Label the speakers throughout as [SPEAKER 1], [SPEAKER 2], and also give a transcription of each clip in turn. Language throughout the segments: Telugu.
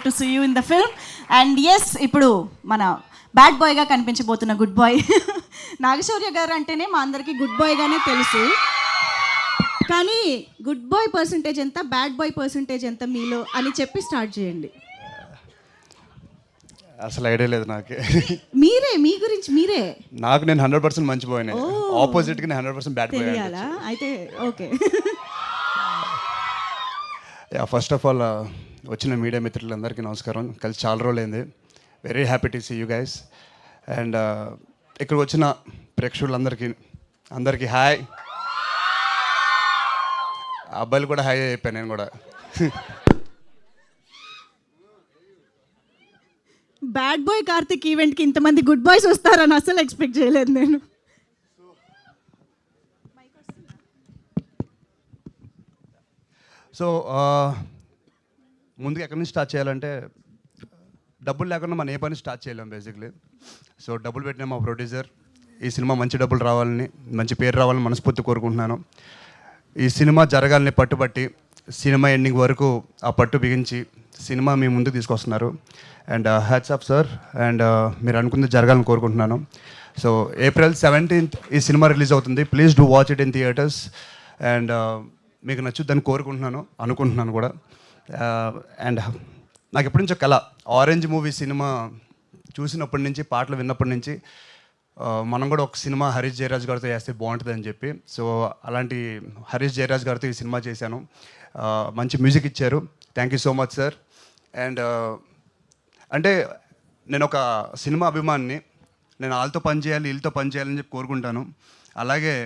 [SPEAKER 1] To see you in the film. And yes, ఇప్పుడు మన బ్యాడ్ బాయ్గా కనిపించబోతున్న గుడ్ బాయ్ నాగశౌర్య గారు అంటేనే మా అందరికీ గుడ్ బాయ్గానే తెలుసు. కానీ గుడ్ బాయ్ పర్సంటేజ్ ఎంత, బ్యాడ్ బాయ్ పర్సంటేజ్ ఎంత మీలో అని చెప్పి స్టార్ట్ చేయండి.
[SPEAKER 2] అసలు ఐడియా లేదు నాకు.
[SPEAKER 1] మీరే మీ గురించి మీరే.
[SPEAKER 2] నాకు నేను 100% మంచి బాయ్నే, ఆపోజిట్కి నేను 100% బ్యాడ్ బాయ్.
[SPEAKER 1] తెలియాలా అయితే? ఓకే.
[SPEAKER 2] ఫస్ట్ ఆఫ్ ఆల్ వచ్చిన మీడియా మిత్రులందరికీ నమస్కారం. కలిసి చాలా రోజులైంది. Very happy to see you guys. And ఇక్కడికి వచ్చిన ప్రేక్షకులందరికీ హాయ్. అబ్బాయిలు కూడా హాయ్ అయిపోయాను నేను కూడా.
[SPEAKER 1] బ్యాడ్ బాయ్ కార్తిక్ ఈవెంట్కి ఇంతమంది గుడ్ బాయ్స్ వస్తారని అసలు ఎక్స్పెక్ట్ చేయలేదు నేను.
[SPEAKER 2] సో ముందుగా ఎక్కడి నుంచి స్టార్ట్ చేయాలంటే, డబ్బులు లేకుండా మనం ఏ పని స్టార్ట్ చేయలేం బేసిక్లీ. సో డబ్బులు పెట్టిన మా ప్రొడ్యూసర్ ఈ సినిమా మంచి డబ్బులు రావాలని, మంచి పేరు రావాలని మనస్ఫూర్తి కోరుకుంటున్నాను. ఈ సినిమా జరగాలని పట్టుబట్టి సినిమా ఎండింగ్ వరకు ఆ పట్టు బిగించి సినిమా మీ ముందుకు తీసుకొస్తున్నారు. And hats off sir. And మీరు అనుకుంది జరగాలని కోరుకుంటున్నాను. సో April 17th ఈ సినిమా రిలీజ్ అవుతుంది. Please do watch it in theatres. And మీకు నచ్చుద్దని అనుకుంటున్నాను కూడా. అండ్ నాకు ఎప్పటి నుంచో కళ, ఆరెంజ్ మూవీ సినిమా చూసినప్పటి నుంచి, పాటలు విన్నప్పటి నుంచి మనం కూడా ఒక సినిమా హరీష్ జయరాజ్ గారితో చేస్తే బాగుంటుందని చెప్పి, సో అలాంటి హరీష్ జయరాజ్ గారితో ఈ సినిమా చేశాను. మంచి మ్యూజిక్ ఇచ్చారు. Thank you so much sir. And అంటే నేను ఒక సినిమా అభిమానిని. నేను వాళ్ళతో పని చేయాలి, వీళ్ళతో పని చేయాలని చెప్పి కోరుకుంటాను. అలాగే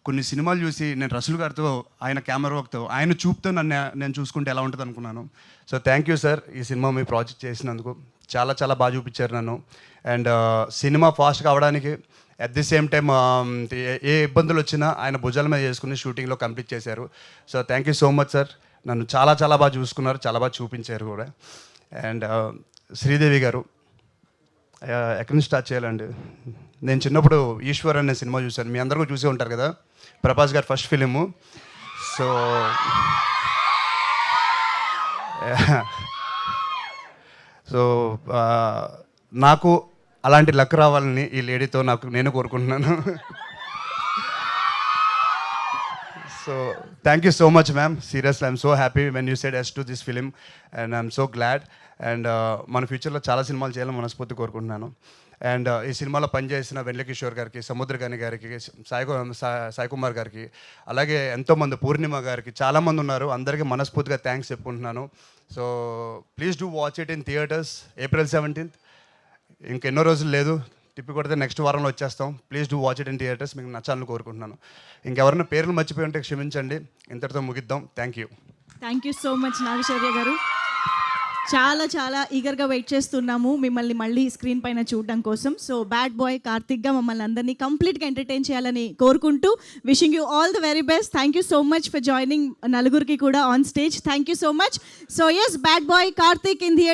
[SPEAKER 2] కొన్ని సినిమాలు చూసి నేను రసూల్ గారితో, ఆయన కెమెరా వర్క్తో, ఆయన చూపుతో నేను చూసుకుంటే ఎలా ఉంటుంది అనుకున్నాను. సో థ్యాంక్ యూ సార్, ఈ సినిమా మీ ప్రాజెక్ట్ చేసినందుకు. చాలా చాలా బాగా చూపించారు నన్ను. అండ్ సినిమా ఫాస్ట్గా అవడానికి అట్ ది సేమ్ టైం ఏ ఇబ్బందులు వచ్చినా ఆయన భుజాల మీద చేసుకుని షూటింగ్లో కంప్లీట్ చేశారు. So thank you so much sir. నన్ను చాలా చాలా బాగా చూసుకున్నారు, చాలా బాగా చూపించారు కూడా. అండ్ శ్రీదేవి గారు, ఎక్కడి నుంచి స్టార్ట్ చేయాలండి? నేను చిన్నప్పుడు ఈశ్వర్ అనే సినిమా చూశాను. మీ అందరూ చూసే ఉంటారు కదా, ప్రభాస్ గారు ఫస్ట్ ఫిలిము. సో సో నాకు అలాంటి లక్ రావాలని ఈ లేడీతో నేను కోరుకుంటున్నాను. So thank you so much ma'am. Seriously I'm so happy when you said yes to this film. And I'm so glad. And మన ఫ్యూచర్లో చాలా సినిమాలు చేయాలని మనస్ఫూర్తి కోరుకుంటున్నాను. అండ్ ఈ సినిమాలో పనిచేసిన వెంకటేశ్వర్ గారికి, సముద్రగాని గారికి, సాయి కుమార్ గారికి, అలాగే ఎంతోమంది, పూర్ణిమ గారికి, చాలామంది ఉన్నారు. అందరికీ మనస్ఫూర్తిగా థ్యాంక్స్ చెప్పుకుంటున్నాను. So please do watch it in theatres April 17th. ఇంకెన్నో రోజులు లేదు, తిప్పి కొడితే నెక్స్ట్ వారంలో వచ్చేస్తాం. Please do watch it in theatres. మీకు నచ్చాలని కోరుకుంటున్నాను. ఇంకెవరైనా పేర్లు మర్చిపోయి ఉంటే క్షమించండి. ఇంతటితో ముగిద్దాం. Thank you.
[SPEAKER 1] Thank you so much Naga Shaurya గారు. చాలా చాలా ఈగర్గా వెయిట్ చేస్తున్నాము మిమ్మల్ని మళ్ళీ స్క్రీన్ పైన చూడడం కోసం. సో బ్యాడ్ బాయ్ కార్తిక్గా మమ్మల్ని అందరినీ కంప్లీట్గా ఎంటర్టైన్ చేయాలని కోరుకుంటూ wishing you all the very best. Thank you so much for joining నలుగురికి కూడా on stage. Thank you so much. So yes, bad boy Karthik in theatre.